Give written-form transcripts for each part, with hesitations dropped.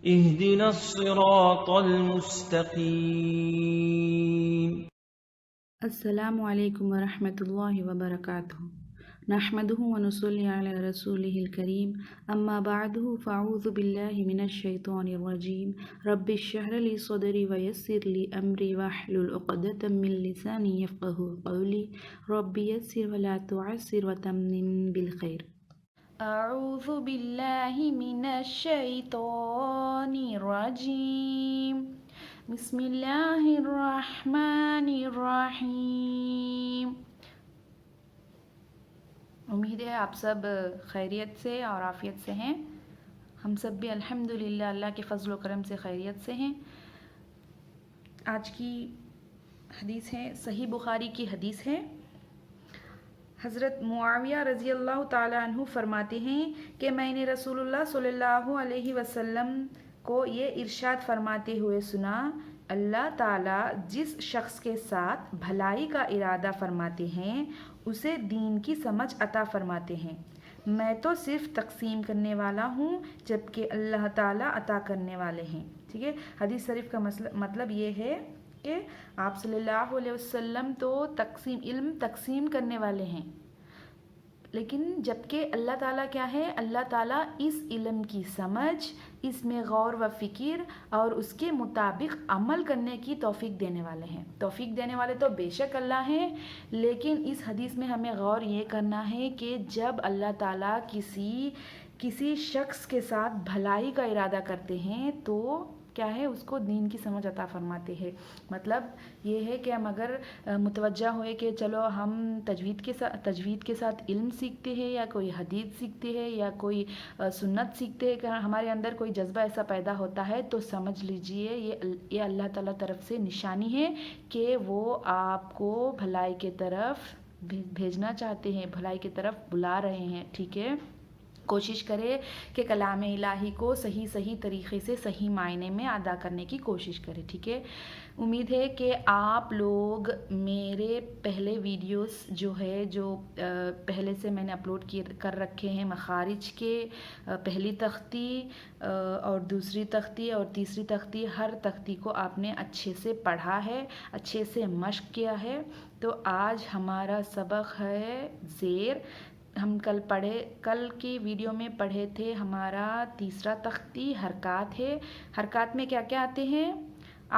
اهدنا الصراط المستقيم. السلام علیکم ورحمۃ اللہ وبرکاتہ نحمده ونصلي على رسوله الكريم اما بعد فاعوذ باللہ من الشیطان الرجیم رب اشرح لي صدری ويسر لي امری واحلل عقدۃ من لسانی یفقهوا قولی رب یسر ولا تعسر وتمم بالخیر. اعوذ باللہ من الشیطان الرجیم بسم اللہ الرحمن الرحیم. امید ہے آپ سب خیریت سے اور عافیت سے ہیں. ہم سب بھی الحمدللہ اللہ کے فضل و کرم سے خیریت سے ہیں. آج کی حدیث ہے صحیح بخاری کی حدیث ہے. حضرت معاویہ رضی اللہ تعالیٰ عنہ فرماتے ہیں کہ میں نے رسول اللہ صلی اللہ علیہ وسلم کو یہ ارشاد فرماتے ہوئے سنا، اللہ تعالیٰ جس شخص کے ساتھ بھلائی کا ارادہ فرماتے ہیں اسے دین کی سمجھ عطا فرماتے ہیں. میں تو صرف تقسیم کرنے والا ہوں جبکہ اللہ تعالیٰ عطا کرنے والے ہیں. ٹھیک ہے، حدیث شریف کا مطلب یہ ہے کہ آپ صلی اللہ علیہ وسلم تو علم تقسیم کرنے والے ہیں، لیکن جبکہ اللہ تعالیٰ کیا ہے، اللہ تعالیٰ اس علم کی سمجھ، اس میں غور و فکر اور اس کے مطابق عمل کرنے کی توفیق دینے والے ہیں. توفیق دینے والے تو بے شک اللہ ہیں، لیکن اس حدیث میں ہمیں غور یہ کرنا ہے کہ جب اللہ تعالیٰ کسی شخص کے ساتھ بھلائی کا ارادہ کرتے ہیں تو کیا ہے، اس کو دین کی سمجھ عطا فرماتے ہیں. مطلب یہ ہے کہ ہم اگر متوجہ ہوئے کہ چلو ہم تجوید کے ساتھ علم سیکھتے ہیں یا کوئی حدیث سیکھتے ہیں یا کوئی سنت سیکھتے ہیں، کہ ہمارے اندر کوئی جذبہ ایسا پیدا ہوتا ہے تو سمجھ لیجئے یہ اللہ تعالیٰ طرف سے نشانی ہے کہ وہ آپ کو بھلائی کے طرف بھیجنا چاہتے ہیں، بھلائی کی طرف بلا رہے ہیں. ٹھیک ہے، کوشش کرے کہ کلام الہی کو صحیح طریقے سے صحیح معنی میں ادا کرنے کی کوشش کرے. ٹھیک ہے، امید ہے کہ آپ لوگ میرے پہلے ویڈیوز جو پہلے سے میں نے اپلوڈ کر رکھے ہیں، مخارج کے پہلی تختی اور دوسری تختی اور تیسری تختی، ہر تختی کو آپ نے اچھے سے پڑھا ہے، اچھے سے مشق کیا ہے. تو آج ہمارا سبق ہے زیر. ہم کل کی ویڈیو میں پڑھے تھے ہمارا تیسرا تختی حرکات ہے. حرکات میں کیا کیا آتے ہیں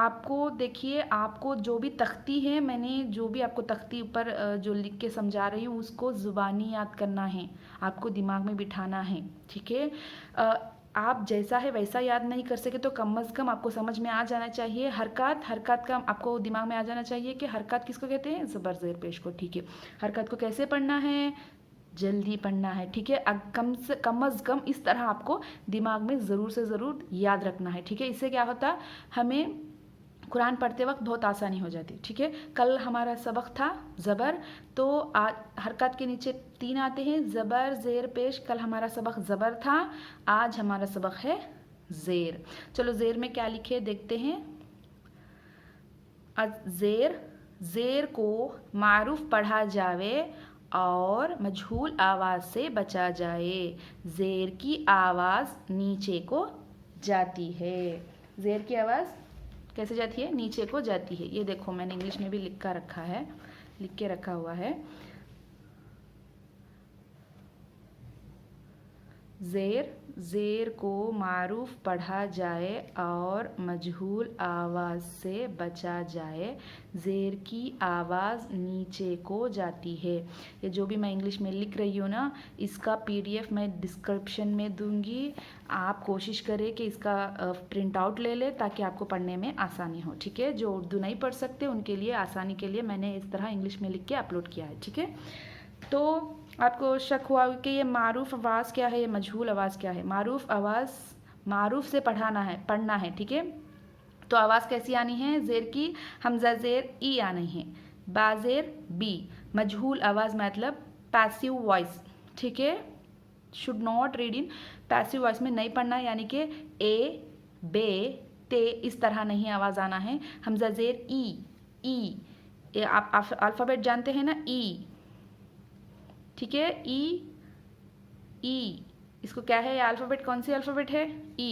آپ کو دیکھیے. آپ کو جو بھی تختی ہے، میں نے جو بھی آپ کو تختی اوپر جو لکھ کے سمجھا رہی ہوں اس کو زبانی یاد کرنا ہے، آپ کو دماغ میں بٹھانا ہے. ٹھیک ہے، آپ جیسا ہے ویسا یاد نہیں کر سکے تو کم از کم آپ کو سمجھ میں آ جانا چاہیے. حرکات کا آپ کو دماغ میں آ جانا چاہیے کہ حرکات کس کو کہتے ہیں، زبر زیر پیش کو. ٹھیک ہے، حرکات کو کیسے پڑھنا ہے، جلدی پڑھنا ہے. ٹھیک ہے، کم از کم اس طرح آپ کو دماغ میں ضرور سے ضرور یاد رکھنا ہے. ٹھیک ہے، اس سے کیا ہوتا، ہمیں قرآن پڑھتے وقت بہت آسانی ہو جاتی. ٹھیک ہے، کل ہمارا سبق تھا زبر، تو حرکات کے نیچے 3 آتے ہیں، زبر زیر پیش. کل ہمارا سبق زبر تھا، آج ہمارا سبق ہے زیر. چلو زیر میں کیا لکھے دیکھتے ہیں. زیر کو معروف پڑھا جاوے اور مجہول آواز سے بچا جائے. زیر کی آواز نیچے کو جاتی ہے. زیر کی آواز کیسے جاتی ہے، نیچے کو جاتی ہے. یہ دیکھو میں نے انگلش میں بھی لکھ کے رکھا ہوا ہے. زیر کو معروف پڑھا جائے اور مجہول آواز سے بچا جائے. زیر کی آواز نیچے کو جاتی ہے. یہ جو بھی میں انگلش میں لکھ رہی ہوں نا، اس کا PDF میں ڈسکرپشن میں دوں گی. آپ کوشش کریں کہ اس کا پرنٹ آؤٹ لے لیں تاکہ آپ کو پڑھنے میں آسانی ہو. ٹھیک ہے، جو اردو نہیں پڑھ سکتے ان کے لیے آسانی کے لیے میں نے اس طرح انگلش میں لکھ کے اپلوڈ کیا ہے. ٹھیک ہے، تو آپ کو شک ہوا کہ یہ معروف آواز کیا ہے، یہ مجہول آواز کیا ہے. معروف سے پڑھنا ہے. ٹھیک ہے، تو آواز کیسی آنی ہے، زیر کی حمزہ زیر ای آنی ہے، با زیر بی. مجہول آواز مطلب پیسیو وائس. ٹھیک ہے، should not read in passive voice میں نہیں پڑھنا، یعنی کہ اے بے تے اس طرح نہیں آواز آنا ہے. حمزہ زیر ای. آپ الفابیٹ جانتے ہیں نا، ای. ٹھیک ہے، ای اس کو کیا ہے، یہ الفابیٹ کون سی الفابیٹ ہے، ای.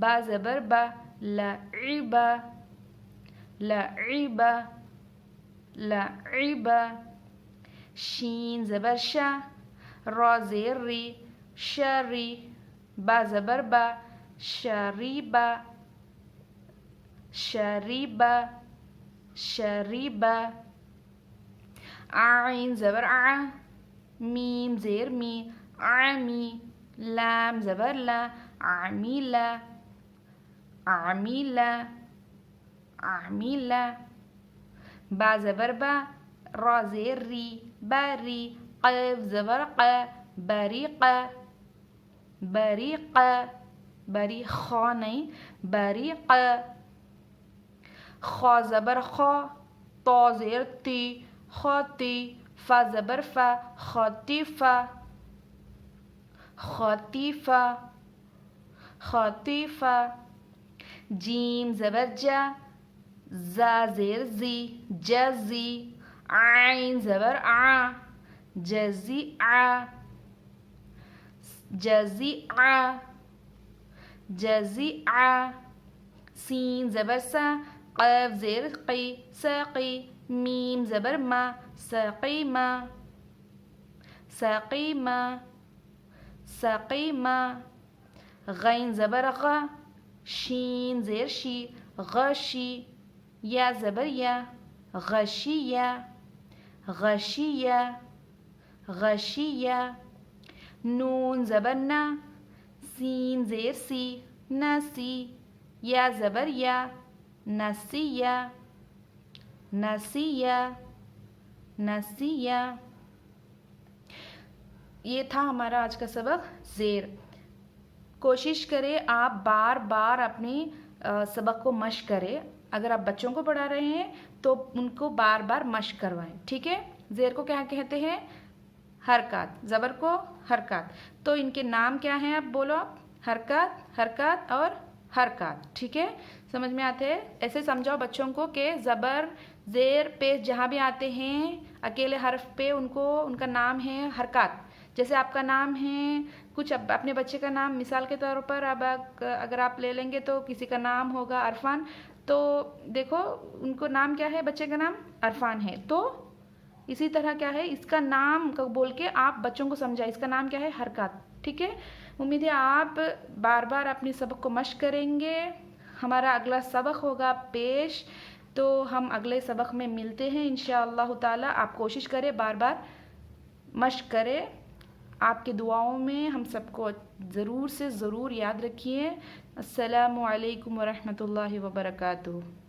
با زبر با لعب لعب لعب شین زبر شا را زیر ری شری با زبر با شریبا شریبا شریبا عین زبر ع میم زیر می عمی لام زبر لا عمیلا عمیلا عمیلا با زبر با را زیر ری بری قاف زبر ق بریق بریق بری خا نہیں بریق خا زبر خا طا زیر تی خاتی فا زبر فا خاطیفا خاطیفا خاطیفا جیم زبر جا زا زیر زی جزی عین زبر ع جزی ع جزی ع جزی ع سین زبر سا قاف زیر قی ساقی میم زبر ما ساقیما ساقیما ساقیما غین زبر غ شین زیر شی غشی یا زبر یا غشیہ غشیہ غشیہ نون زبر نا سین زیر سی نسی یا زبر یا نسیہ نسیہ نسیہ یہ تھا ہمارا آج کا سبق زیر. کوشش کریں آپ بار بار اپنی سبق کو مشق کریں. اگر آپ بچوں کو پڑھا رہے ہیں تو ان کو بار بار مشق کروائیں. ٹھیک ہے. زیر کو کیا کہتے ہیں؟ حرکات. زبر کو حرکات. تو ان کے نام کیا ہیں؟ آپ بولو. آپ حرکات حرکات اور حرکات. ٹھیک ہے. سمجھ میں آتے ہیں؟ ایسے سمجھاؤ بچوں کو کہ زبر زیر پیش جہاں بھی آتے ہیں اکیلے حرف پہ ان کا نام ہے حرکات. جیسے آپ کا نام ہے کچھ اپنے بچے کا نام مثال کے طور پر اب اگر آپ لے لیں گے تو کسی کا نام ہوگا عرفان. تو دیکھو ان کو نام کیا ہے؟ بچے کا نام عرفان ہے. تو اسی طرح کیا ہے اس کا نام کو بول کے آپ بچوں کو سمجھائیں. اس کا نام کیا ہے؟ حرکات. ٹھیک ہے. امید ہے آپ بار بار اپنی سبق کو مشق کریں گے. ہمارا اگلا سبق ہوگا پیش. تو ہم اگلے سبق میں ملتے ہیں انشاءاللہ تعالی. آپ کوشش کریں بار بار مشق کریں. آپ کے دعاؤں میں ہم سب کو ضرور سے ضرور یاد رکھیے. السلام علیکم ورحمۃ اللہ وبرکاتہ.